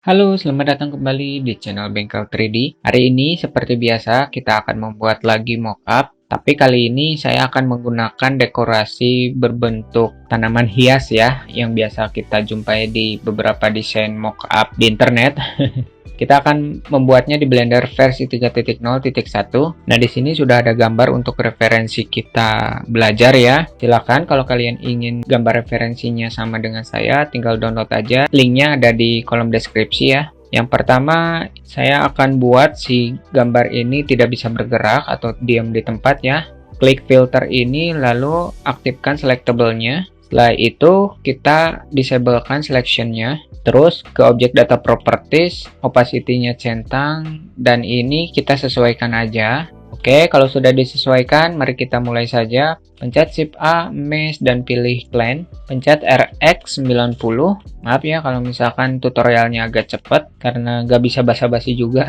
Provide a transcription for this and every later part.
Halo, selamat datang kembali di channel Bengkel 3D. Hari ini seperti biasa kita akan membuat lagi mockup, tapi kali ini saya akan menggunakan dekorasi berbentuk tanaman hias ya, yang biasa kita jumpai di beberapa desain mockup di internet. Kita akan membuatnya di Blender versi 3.0.1. Nah, di sini sudah ada gambar untuk referensi kita belajar ya. Silakan kalau kalian ingin gambar referensinya sama dengan saya, tinggal download aja. Linknya ada di kolom deskripsi ya. Yang pertama, saya akan buat si gambar ini tidak bisa bergerak atau diam di tempat ya. Klik filter ini, lalu aktifkan selectable-nya. Setelah itu, kita disablekan selection-nya. Terus ke objek data properties, opacity-nya centang, dan ini kita sesuaikan aja. Oke, kalau sudah disesuaikan, mari kita mulai saja. Pencet Shift A, Mesh, dan pilih Plane. Pencet RX 90. Maaf ya kalau misalkan tutorialnya agak cepat, karena nggak bisa basa-basi juga.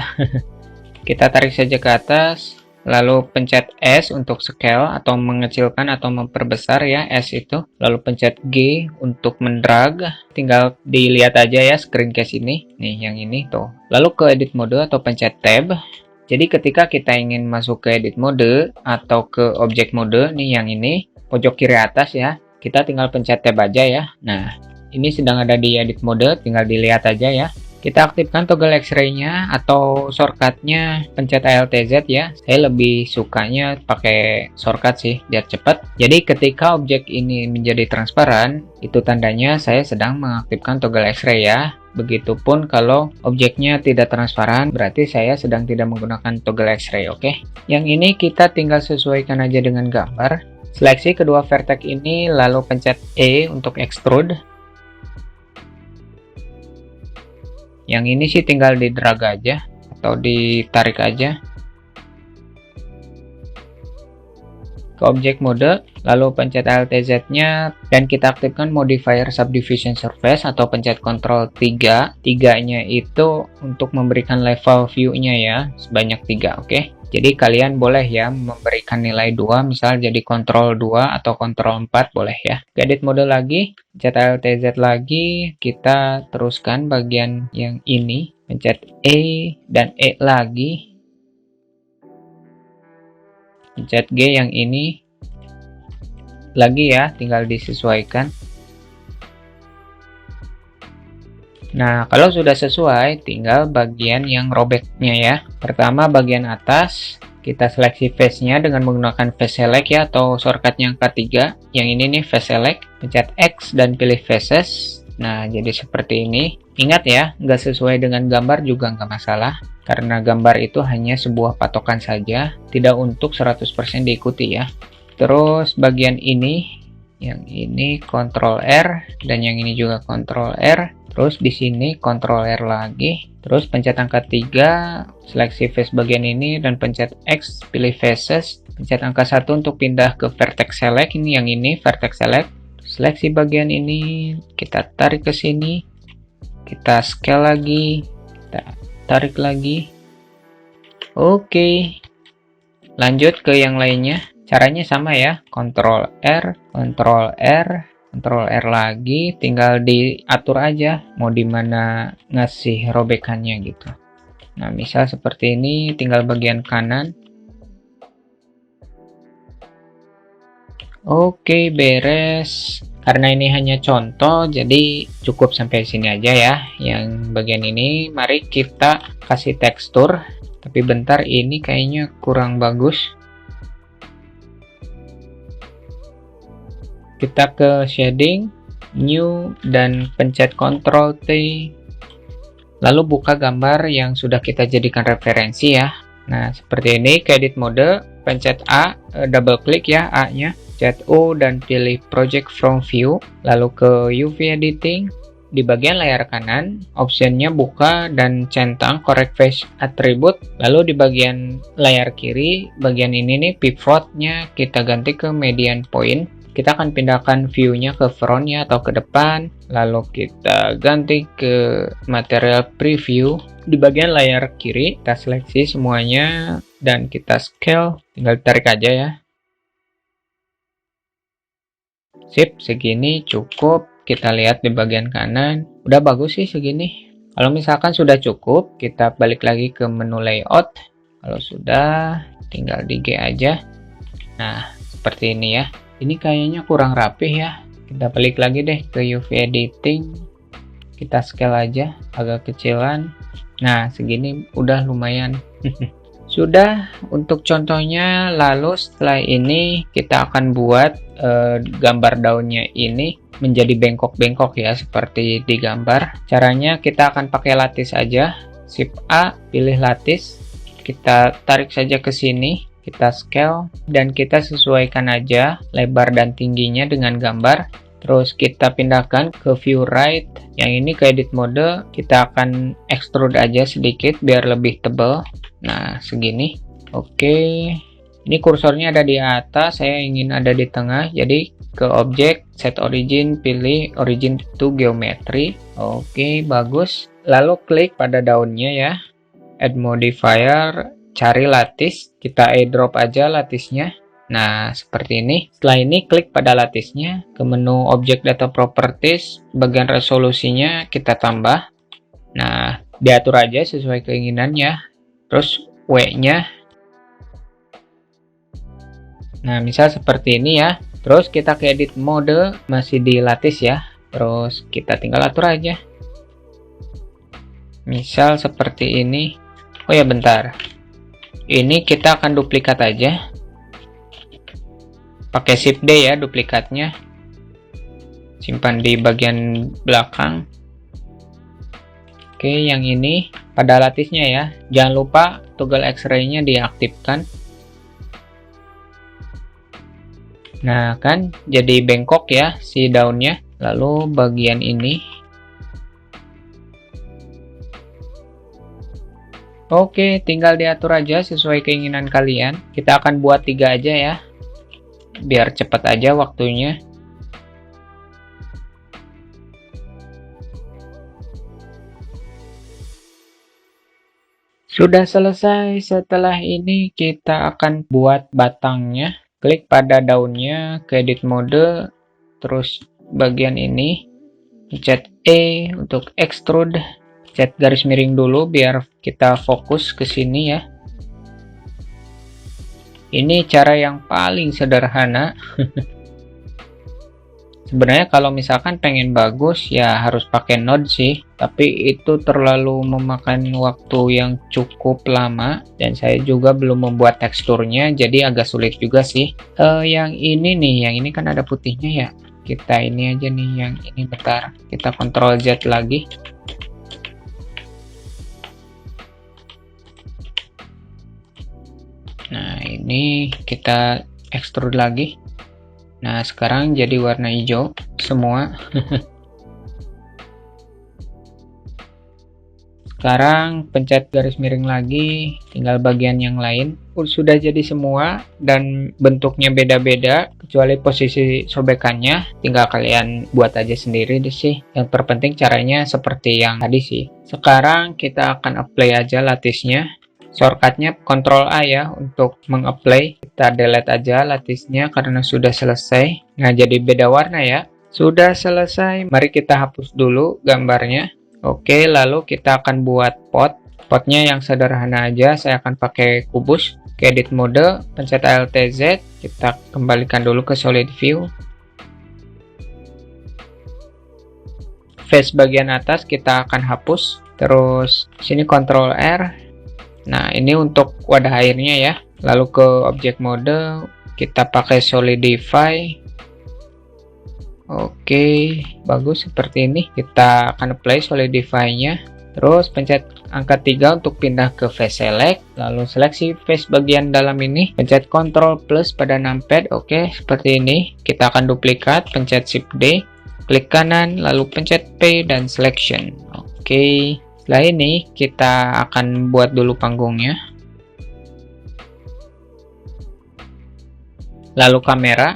Kita tarik saja ke atas. Lalu pencet S untuk scale atau mengecilkan atau memperbesar ya, S itu. Lalu pencet G untuk mendrag. Tinggal dilihat aja ya screencast ini. Nih yang ini tuh. Lalu ke edit mode atau pencet tab. Jadi ketika kita ingin masuk ke edit mode atau ke object mode, nih yang ini, pojok kiri atas ya. Kita tinggal pencet tab aja ya. Nah, ini sedang ada di edit mode, tinggal dilihat aja ya. Kita aktifkan toggle X-ray-nya atau shortcut-nya pencet Alt Z ya. Saya lebih sukanya pakai shortcut sih, biar cepat. Jadi ketika objek ini menjadi transparan, itu tandanya saya sedang mengaktifkan toggle X-ray ya. Begitupun kalau objeknya tidak transparan, berarti saya sedang tidak menggunakan toggle X-ray, oke? Yang ini kita tinggal sesuaikan aja dengan gambar. Seleksi kedua vertex ini, lalu pencet E untuk extrude. Yang ini sih tinggal di drag aja atau ditarik aja ke object mode, lalu pencet Alt Z nya dan kita aktifkan modifier subdivision surface atau pencet Ctrl 3. 3-nya itu untuk memberikan level view-nya ya, sebanyak 3, oke? Jadi kalian boleh ya memberikan nilai 2, misal jadi Ctrl 2 atau Ctrl 4 boleh ya. Edit mode lagi, pencet Alt Z lagi, kita teruskan bagian yang ini, pencet E dan E lagi. Pencet G yang ini lagi ya, tinggal disesuaikan. Nah, kalau sudah sesuai, tinggal bagian yang robeknya ya. Pertama bagian atas, kita seleksi face-nya dengan menggunakan face select ya, atau shortcut yang ketiga. Yang ini nih face select, pencet X dan pilih faces. Nah, jadi seperti ini. Ingat ya, nggak sesuai dengan gambar juga nggak masalah. Karena gambar itu hanya sebuah patokan saja, tidak untuk 100% diikuti ya. Terus bagian ini, yang ini Ctrl R, dan yang ini juga Ctrl R. Terus di sini Ctrl R lagi. Terus pencet angka 3, seleksi face bagian ini, dan pencet X, pilih faces. Pencet angka 1 untuk pindah ke vertex select. Ini yang ini, vertex select. Seleksi bagian ini, kita tarik ke sini. Kita scale lagi. Kita tarik lagi. Oke. Lanjut ke yang lainnya. Caranya sama ya. Ctrl R, Ctrl R. Ctrl R lagi, tinggal diatur aja mau dimana ngasih robekannya gitu. Nah, misal seperti ini, tinggal bagian kanan. Oke, beres. Karena ini hanya contoh, jadi cukup sampai sini aja ya. Yang bagian ini, mari kita kasih tekstur. Tapi bentar, ini kayaknya kurang bagus. Kita ke shading, new, dan pencet Ctrl T. Lalu buka gambar yang sudah kita jadikan referensi ya. Nah, seperti ini, ke edit mode, pencet A, double klik ya A-nya, pencet O dan pilih project from view, lalu ke UV editing. Di bagian layar kanan, optionnya buka dan centang correct face attribute. Lalu di bagian layar kiri, bagian ini nih pivotnya kita ganti ke median point. Kita akan pindahkan view-nya ke front ya atau ke depan. Lalu kita ganti ke material preview. Di bagian layar kiri, kita seleksi semuanya dan kita scale. Tinggal tarik aja ya. Sip, segini cukup. Kita lihat di bagian kanan. Udah bagus sih segini. Kalau misalkan sudah cukup, kita balik lagi ke menu layout. Kalau sudah, tinggal di G aja. Nah, seperti ini ya. Ini kayaknya kurang rapih ya. Kita balik lagi deh ke UV editing. Kita scale aja, agak kecilan. Nah, segini udah lumayan. Sudah untuk contohnya, lalu setelah ini kita akan buat gambar daunnya ini menjadi bengkok-bengkok ya, seperti di gambar. Caranya kita akan pakai latis aja. Shift A, pilih latis. Kita tarik saja ke sini, kita scale, dan kita sesuaikan aja lebar dan tingginya dengan gambar. Terus kita pindahkan ke view right. Yang ini ke edit mode, kita akan extrude aja sedikit biar lebih tebal. Nah, segini. Oke. Ini kursornya ada di atas, saya ingin ada di tengah. Jadi ke objek, set origin, pilih origin to geometry. Oke, bagus. Lalu klik pada daunnya ya. Add modifier, cari latis. Kita airdrop aja latisnya. Nah, seperti ini. Setelah ini, klik pada latisnya. Ke menu Object Data Properties, bagian resolusinya kita tambah. Nah, diatur aja sesuai keinginannya. Terus W-nya. Nah, misal seperti ini ya. Terus kita ke edit mode, masih di lattice ya. Terus kita tinggal atur aja. Misal seperti ini. Oh ya, bentar. Ini kita akan duplikat aja. Pakai Shift D ya duplikatnya. Simpan di bagian belakang. Oke, yang ini pada lattisnya ya. Jangan lupa toggle X-ray-nya diaktifkan. Nah, kan jadi bengkok ya si daunnya. Lalu bagian ini. Oke, tinggal diatur aja sesuai keinginan kalian. Kita akan buat 3 aja ya. Biar cepat aja waktunya. Sudah selesai. Setelah ini kita akan buat batangnya. Klik pada daunnya, ke edit mode, terus bagian ini, pencet E untuk extrude, pencet garis miring dulu biar kita fokus ke sini ya. Ini cara yang paling sederhana. Sebenarnya kalau misalkan pengen bagus ya harus pakai node sih, tapi itu terlalu memakan waktu yang cukup lama dan saya juga belum membuat teksturnya, jadi agak sulit juga sih. Yang ini nih, yang ini kan ada putihnya ya. Kita ini aja nih, yang ini bentar. Kita Ctrl Z lagi. Nah, ini kita extrude lagi. Nah, sekarang jadi warna hijau semua. Sekarang pencet garis miring lagi, tinggal bagian yang lain. Sudah jadi semua dan bentuknya beda-beda, kecuali posisi sobekannya. Tinggal kalian buat aja sendiri deh sih. Yang terpenting caranya seperti yang tadi sih. Sekarang kita akan apply aja lattisnya. Shortcutnya Ctrl A ya untuk mengapply. Kita delete aja lattisnya karena sudah selesai. Nah, jadi beda warna ya. Sudah selesai, mari kita hapus dulu gambarnya. Oke, lalu kita akan buat pot. Potnya yang sederhana aja, saya akan pakai kubus. Ke edit mode, pencet Alt Z, kita kembalikan dulu ke solid view. Face bagian atas kita akan hapus. Terus sini Ctrl R. Nah, ini untuk wadah airnya ya. Lalu ke object mode, kita pakai solidify. Oke, bagus seperti ini. Kita akan apply solidify-nya. Terus pencet angka 3 untuk pindah ke face select. Lalu seleksi face bagian dalam ini. Pencet Ctrl plus pada numpad. Oke, seperti ini. Kita akan duplikat, pencet Shift D. Klik kanan, lalu pencet P dan selection. Oke. Setelah ini kita akan buat dulu panggungnya. Lalu kamera.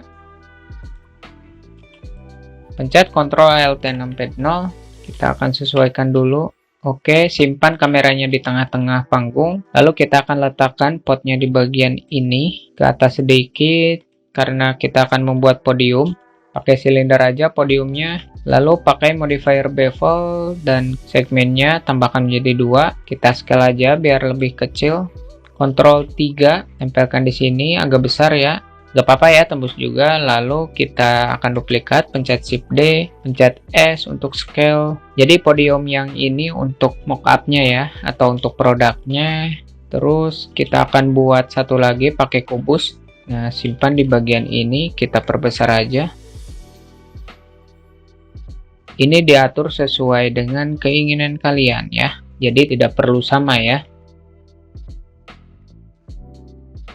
Pencet Ctrl Alt numpad 0. Kita akan sesuaikan dulu. Oke, simpan kameranya di tengah-tengah panggung. Lalu kita akan letakkan potnya di bagian ini ke atas sedikit karena kita akan membuat podium. pakai silinder aja podiumnya, lalu pakai modifier bevel dan segmennya tambahkan menjadi 2. Kita scale aja biar lebih kecil. Ctrl 3, tempelkan di sini agak besar ya. Gak apa-apa ya, tembus juga. Lalu kita akan duplikat, pencet Shift D, pencet S untuk scale. Jadi podium yang ini untuk mockupnya ya, atau untuk produknya. Terus kita akan buat satu lagi pakai kubus. Nah, simpan di bagian ini, kita perbesar aja. Ini diatur sesuai dengan keinginan kalian ya. Jadi tidak perlu sama ya.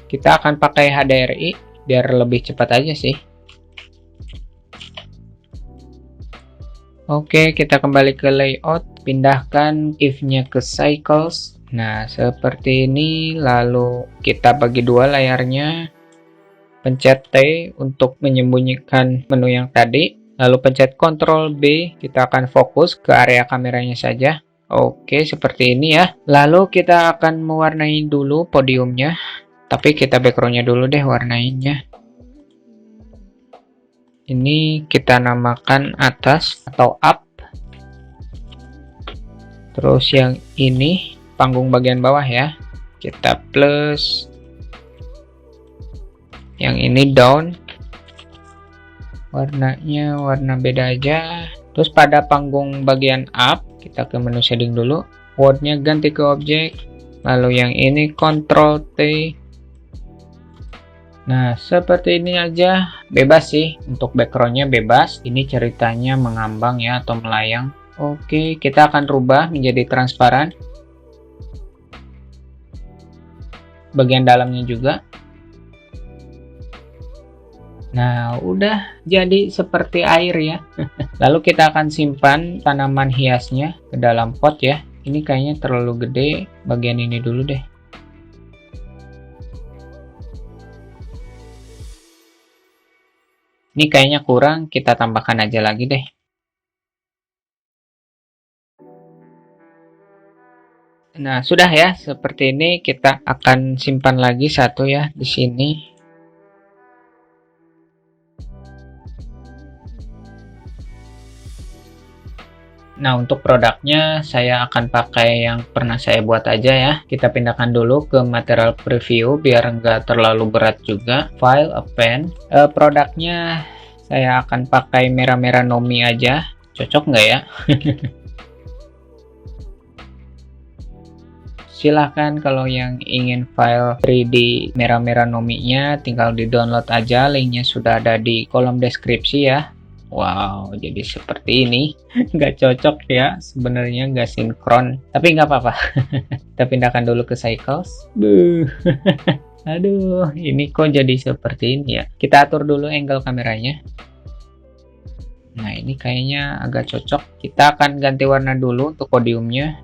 Kita akan pakai HDRI biar lebih cepat aja sih. Oke, kita kembali ke layout, pindahkan if-nya ke cycles. Nah, seperti ini, lalu kita bagi dua layarnya. Pencet T untuk menyembunyikan menu yang tadi. Lalu pencet Ctrl B, kita akan fokus ke area kameranya saja. Oke, seperti ini ya. Lalu kita akan mewarnai dulu podiumnya. Tapi kita backgroundnya dulu deh, warnainnya. Ini kita namakan atas atau up. Terus yang ini panggung bagian bawah ya. Kita plus. Yang ini down. Warnanya warna beda aja. Terus pada panggung bagian up, kita ke menu shading dulu. Wordnya ganti ke objek. Lalu yang ini Ctrl T. Nah, seperti ini aja. Bebas sih, untuk backgroundnya bebas. Ini ceritanya mengambang ya, atau melayang. Oke, kita akan rubah menjadi transparan. Bagian dalamnya juga. Nah, udah jadi seperti air ya. Lalu kita akan simpan tanaman hiasnya ke dalam pot ya. Ini kayaknya terlalu gede, bagian ini dulu deh. Ini kayaknya kurang, kita tambahkan aja lagi deh. Nah, sudah ya, seperti ini. Kita akan simpan lagi satu ya di sini. Nah, untuk produknya saya akan pakai yang pernah saya buat aja ya. Kita pindahkan dulu ke material preview biar nggak terlalu berat juga. File, append. Produknya saya akan pakai merah-merah Nomi aja. Cocok nggak ya? Silahkan kalau yang ingin file 3D merah-merah Nomi-nya tinggal di download aja. Linknya sudah ada di kolom deskripsi ya. Wow, jadi seperti ini. Nggak cocok ya, sebenarnya nggak sinkron. Tapi nggak apa-apa. Kita pindahkan dulu ke cycles. Aduh, ini kok jadi seperti ini ya. Kita atur dulu angle kameranya. Nah, ini kayaknya agak cocok. Kita akan ganti warna dulu untuk podiumnya.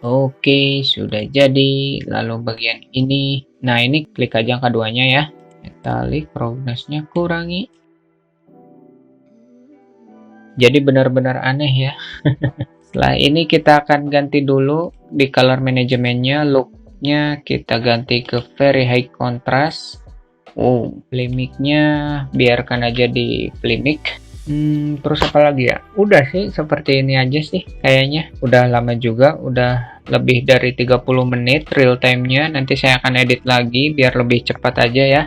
Oke, sudah jadi. Lalu bagian ini. Nah, ini klik aja keduanya ya. Metalik, roughness-nya kurangi. Jadi benar-benar aneh ya. Setelah ini kita akan ganti dulu di color manajemennya, look-nya kita ganti ke very high contrast. Playmic-nya biarkan aja di playmic. Terus apa lagi ya? Udah sih, seperti ini aja sih kayaknya. Udah lama juga, udah lebih dari 30 menit real time-nya. Nanti saya akan edit lagi biar lebih cepat aja ya.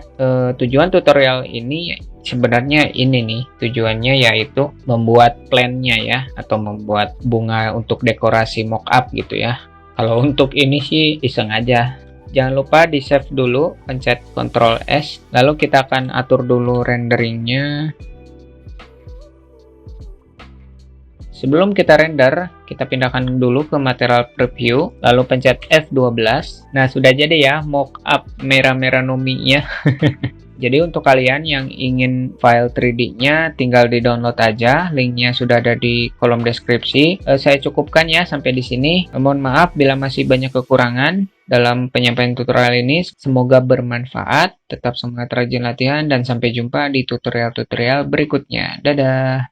Tujuan tutorial ini sebenarnya ini nih, tujuannya yaitu membuat plan-nya ya, atau membuat bunga untuk dekorasi mockup gitu ya. Kalau untuk ini sih iseng aja. Jangan lupa di save dulu, pencet Ctrl S. Lalu kita akan atur dulu renderingnya. Sebelum kita render, kita pindahkan dulu ke material preview, lalu pencet F12. Nah, sudah jadi ya mockup merah-merah Nomi-nya. Jadi untuk kalian yang ingin file 3D-nya, tinggal di-download aja. Linknya sudah ada di kolom deskripsi. Saya cukupkan ya sampai di sini. Mohon maaf bila masih banyak kekurangan dalam penyampaian tutorial ini. Semoga bermanfaat. Tetap semangat rajin latihan dan sampai jumpa di tutorial-tutorial berikutnya. Dadah!